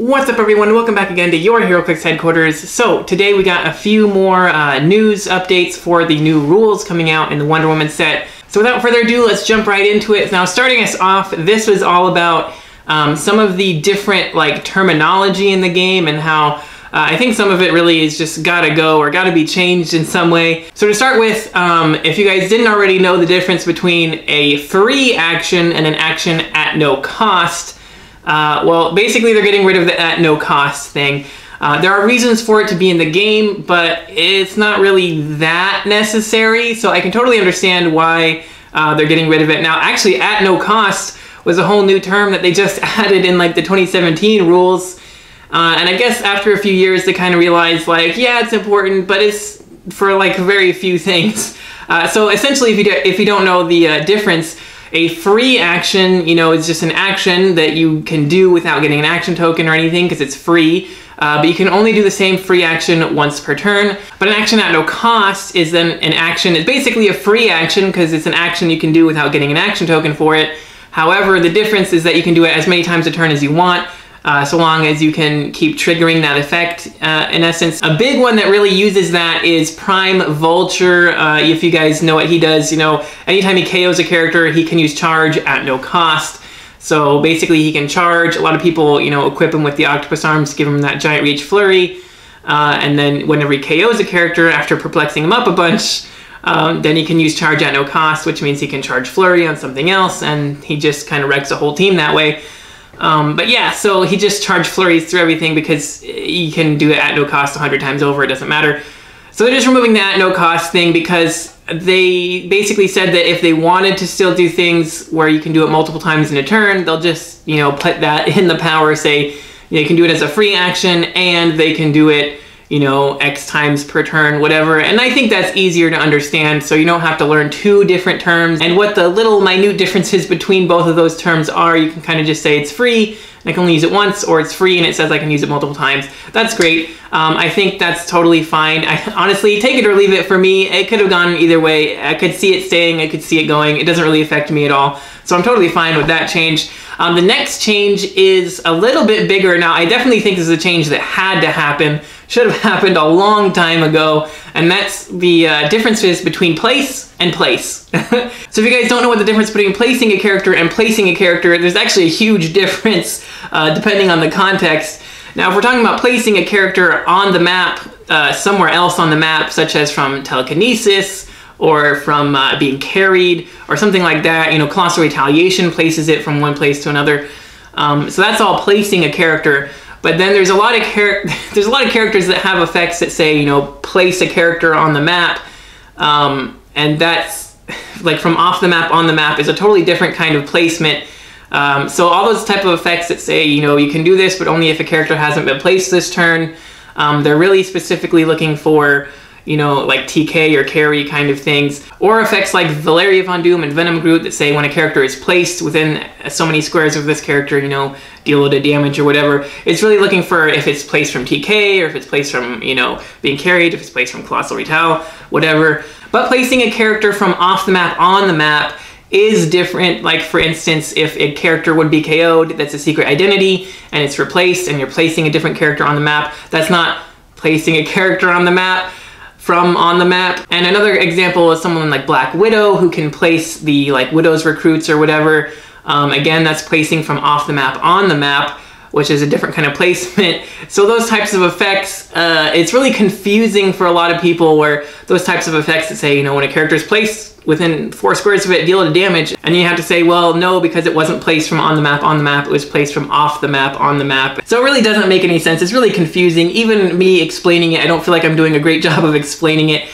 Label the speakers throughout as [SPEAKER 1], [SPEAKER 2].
[SPEAKER 1] What's up everyone, welcome back again to your Heroclix headquarters. So today we got a few more news updates for the new rules coming out in the Wonder Woman set. So without further ado, let's jump right into it. Now starting us off, this was all about some of the different terminology in the game and how I think some of it really is just gotta go or gotta be changed in some way. So to start with, if you guys didn't already know the difference between a free action and an action at no cost, well, basically they're getting rid of the at no cost thing. There are reasons for it to be in the game, but it's not really that necessary, so I can totally understand why they're getting rid of it. Now, actually, at no cost was a whole new term that they just added in the 2017 rules, and I guess after a few years they kind of realized, yeah, it's important, but it's for very few things. So essentially, if you don't know the difference, a free action, is just an action that you can do without getting an action token or anything because it's free, but you can only do the same free action once per turn. But an action at no cost is then an action, it's basically a free action because it's an action you can do without getting an action token for it. However, the difference is that you can do it as many times a turn as you want, so long as you can keep triggering that effect. In essence, a big one that really uses that is Prime Vulture. If you guys know what he does, anytime he KOs a character, he can use charge at no cost. So basically he can charge. A lot of people, equip him with the octopus arms, give him that giant reach flurry, and then whenever he KOs a character after perplexing him up a bunch, then he can use charge at no cost, which means he can charge flurry on something else, and he just kind of wrecks a whole team that way. But yeah, so he just charged flurries through everything because he can do it at no cost 100 times over, it doesn't matter. So they're just removing the at no cost thing because they basically said that if they wanted to still do things where you can do it multiple times in a turn, they'll just, put that in the power, say, they can do it as a free action and they can do it, X times per turn, whatever. And I think that's easier to understand, so you don't have to learn two different terms. And what the little minute differences between both of those terms are, you can kind of just say it's free and I can only use it once, or it's free and it says I can use it multiple times. That's great. I think that's totally fine. Honestly, take it or leave it for me. It could have gone either way. I could see it staying, I could see it going. It doesn't really affect me at all. So I'm totally fine with that change. The next change is a little bit bigger. Now, I definitely think this is a change that had to happen. Should have happened a long time ago, and that's the differences between place and place. So if you guys don't know what the difference between placing a character and placing a character, there's actually a huge difference depending on the context. Now, if we're talking about placing a character on the map, somewhere else on the map, such as from telekinesis, or from being carried, or something like that, Colossal Retaliation places it from one place to another. So that's all placing a character. But then there's a lot of characters that have effects that say, place a character on the map, and that's from off the map on the map is a totally different kind of placement. So all those type of effects that say, you can do this, but only if a character hasn't been placed this turn, they're really specifically looking for, TK or carry kind of things, or effects like Valeria Von Doom and Venom Groot that say when a character is placed within so many squares of this character, deal a load of damage or whatever. It's really looking for if it's placed from TK, or if it's placed from, being carried, if it's placed from Colossal Retal, whatever. But placing a character from off the map on the map is different. For instance, if a character would be KO'd, that's a secret identity, and it's replaced, and you're placing a different character on the map, that's not placing a character on the map from on the map. And another example is someone like Black Widow, who can place the Widow's recruits or whatever. Again, that's placing from off the map on the map, which is a different kind of placement. So those types of effects, it's really confusing for a lot of people, where those types of effects that say, when a character is placed within 4 squares of it, deal a damage, and you have to say, well, no, because it wasn't placed from on the map, it was placed from off the map on the map. So it really doesn't make any sense. It's really confusing. Even me explaining it, I don't feel like I'm doing a great job of explaining it.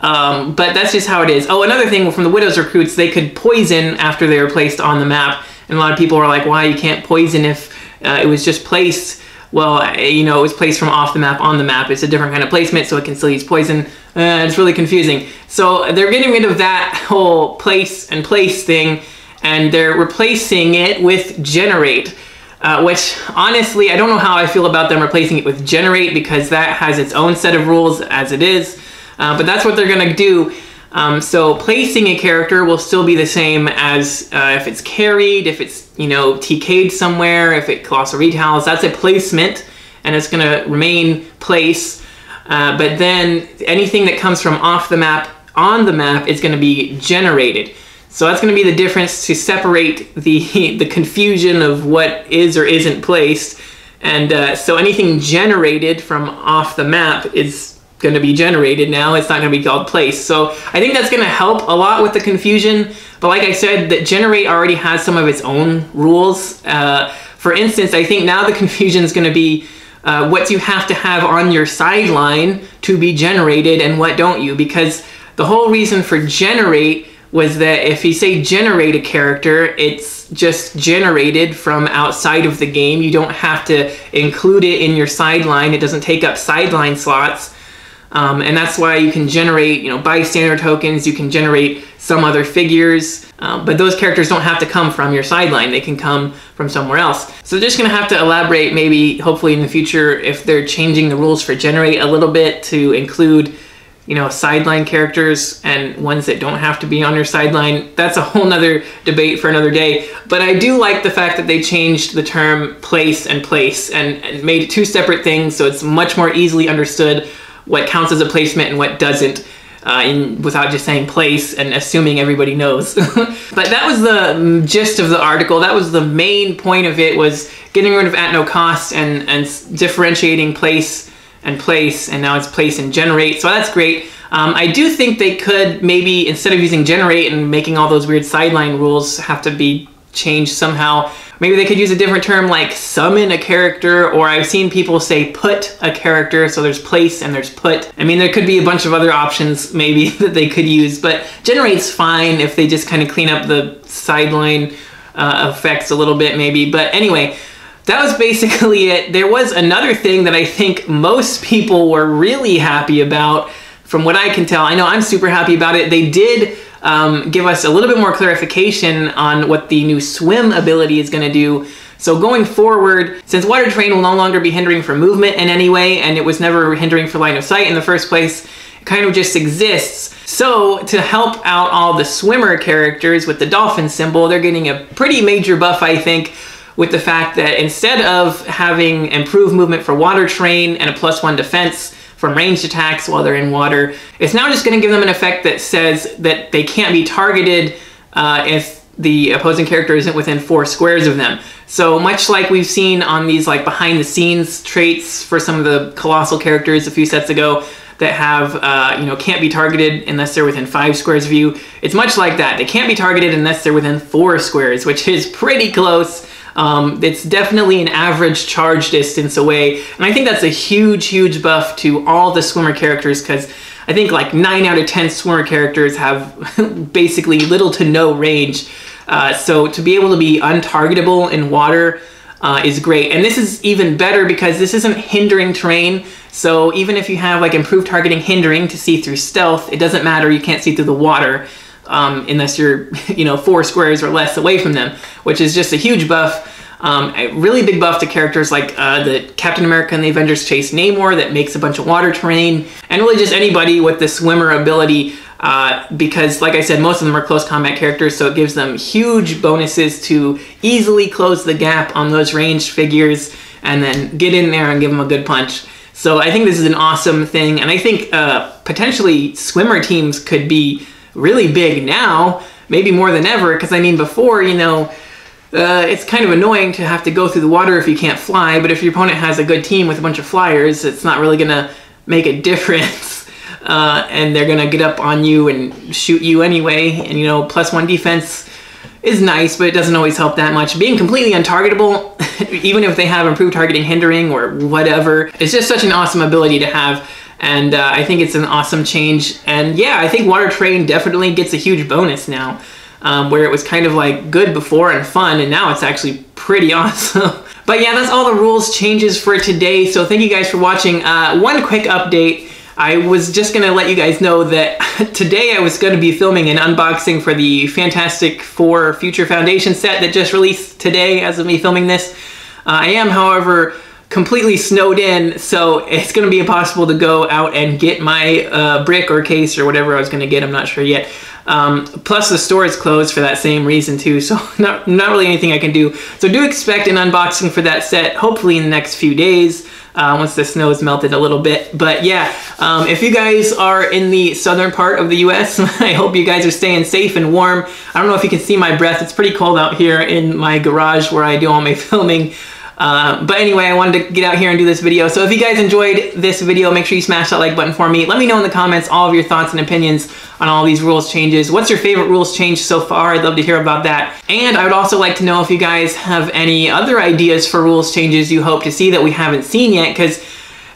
[SPEAKER 1] But that's just how it is. Oh, another thing from the Widow's recruits, they could poison after they were placed on the map. And a lot of people are like, why you can't poison if it was just placed? Well, it was placed from off the map on the map. It's a different kind of placement, so it can still use poison. It's really confusing. So they're getting rid of that whole place and place thing, and they're replacing it with generate. Which, honestly, I don't know how I feel about them replacing it with generate, because that has its own set of rules as it is. But that's what they're going to do. So placing a character will still be the same as if it's carried, if it's, you know, TK'd somewhere, if it colossal retails, that's a placement, and it's going to remain place. But then anything that comes from off the map on the map is going to be generated. So that's going to be the difference to separate the confusion of what is or isn't placed. And so anything generated from off the map is going to be generated now. It's not going to be called place. So I think that's going to help a lot with the confusion. But like I said, that generate already has some of its own rules. For instance, I think now the confusion is going to be what you have to have on your sideline to be generated and what don't you. Because the whole reason for generate was that if you say generate a character, it's just generated from outside of the game. You don't have to include it in your sideline. It doesn't take up sideline slots. And that's why you can generate, you know, bystander tokens, you can generate some other figures, but those characters don't have to come from your sideline. They can come from somewhere else. So they're just going to have to elaborate, maybe, hopefully in the future, if they're changing the rules for generate a little bit to include, you know, sideline characters and ones that don't have to be on your sideline. That's a whole nother debate for another day. But I do like the fact that they changed the term place and made it two separate things, so it's much more easily understood what counts as a placement and what doesn't, without just saying place and assuming everybody knows. But that was the gist of the article. That was the main point of it, was getting rid of at no cost and differentiating place, and now it's place and generate. So that's great. I do think they could maybe, instead of using generate and making all those weird sideline rules have to be changed somehow, maybe they could use a different term like summon a character, or I've seen people say put a character, so there's place and there's put. I mean, there could be a bunch of other options maybe that they could use, but generate's fine if they just kind of clean up the sideline effects a little bit maybe. But anyway, that was basically it. There was another thing that I think most people were really happy about, from what I can tell. I know I'm super happy about it. They did give us a little bit more clarification on what the new swim ability is going to do. So going forward, since water terrain will no longer be hindering for movement in any way, and it was never hindering for line of sight in the first place, it kind of just exists. So to help out all the swimmer characters with the dolphin symbol, they're getting a pretty major buff, I think, with the fact that instead of having improved movement for water terrain and a +1 defense from ranged attacks while they're in water, it's now just going to give them an effect that says that they can't be targeted if the opposing character isn't within 4 squares of them. So much like we've seen on these like behind the scenes traits for some of the colossal characters a few sets ago that have, you know, can't be targeted unless they're within 5 squares of you. It's much like that. They can't be targeted unless they're within 4 squares, which is pretty close. It's definitely an average charge distance away, and I think that's a huge buff to all the swimmer characters, because I think like 9 out of 10 swimmer characters have basically little to no range. So to be able to be untargetable in water is great. And this is even better because this isn't hindering terrain. So even if you have like improved targeting hindering to see through stealth, it doesn't matter, you can't see through the water. Unless you're, you know, 4 squares or less away from them, which is just a huge buff. A really big buff to characters like the Captain America and the Avengers Chase Namor that makes a bunch of water terrain, and really just anybody with the swimmer ability, because like I said, most of them are close combat characters, so it gives them huge bonuses to easily close the gap on those ranged figures and then get in there and give them a good punch. So I think this is an awesome thing, and I think potentially swimmer teams could be really big now, maybe more than ever, because I mean before, you know, it's kind of annoying to have to go through the water if you can't fly, but if your opponent has a good team with a bunch of flyers, it's not really gonna make a difference, and they're gonna get up on you and shoot you anyway, and you know, +1 defense is nice, but it doesn't always help that much. Being completely untargetable, even if they have improved targeting hindering or whatever, it's just such an awesome ability to have. And I think it's an awesome change. And yeah, I think water terrain definitely gets a huge bonus now, where it was kind of like good before and fun, and now it's actually pretty awesome. But yeah, that's all the rules changes for today. So thank you guys for watching. One quick update. I was just going to let you guys know that today I was going to be filming an unboxing for the Fantastic Four Future Foundation set that just released today as of me filming this. I am, however, completely snowed in, so it's going to be impossible to go out and get my brick or case or whatever I was going to get. I'm not sure yet. Plus the store is closed for that same reason too, so not really anything I can do. So do expect an unboxing for that set, hopefully in the next few days, once the snow has melted a little bit. But yeah, if you guys are in the southern part of the US, I hope you guys are staying safe and warm. I don't know if you can see my breath. It's pretty cold out here in my garage where I do all my filming. But anyway, I wanted to get out here and do this video. So if you guys enjoyed this video, make sure you smash that like button for me. Let me know in the comments all of your thoughts and opinions on all these rules changes. What's your favorite rules change so far? I'd love to hear about that. And I would also like to know if you guys have any other ideas for rules changes you hope to see that we haven't seen yet, because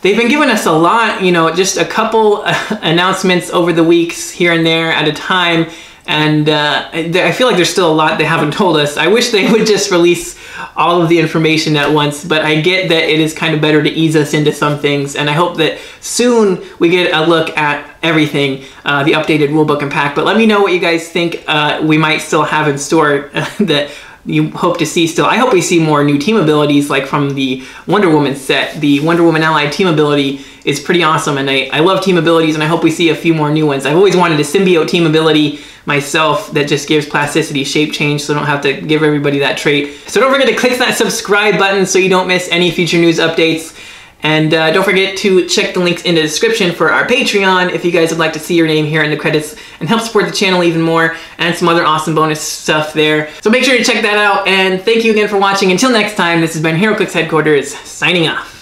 [SPEAKER 1] they've been giving us a lot, you know, just a couple announcements over the weeks here and there at a time. And I feel like there's still a lot they haven't told us. I wish they would just release all of the information at once, but I get that it is kind of better to ease us into some things, and I hope that soon we get a look at everything, the updated rulebook and pack. But let me know what you guys think we might still have in store that you hope to see still. I hope we see more new team abilities, like from the Wonder Woman set. The Wonder Woman Allied team ability is pretty awesome, and I love team abilities, and I hope we see a few more new ones. I've always wanted a symbiote team ability myself that just gives plasticity shape change, so I don't have to give everybody that trait. So don't forget to click that subscribe button so you don't miss any future news updates. And don't forget to check the links in the description for our Patreon if you guys would like to see your name here in the credits and help support the channel even more, and some other awesome bonus stuff there. So make sure to check that out, and thank you again for watching. Until next time, this has been Heroclix Headquarters, signing off.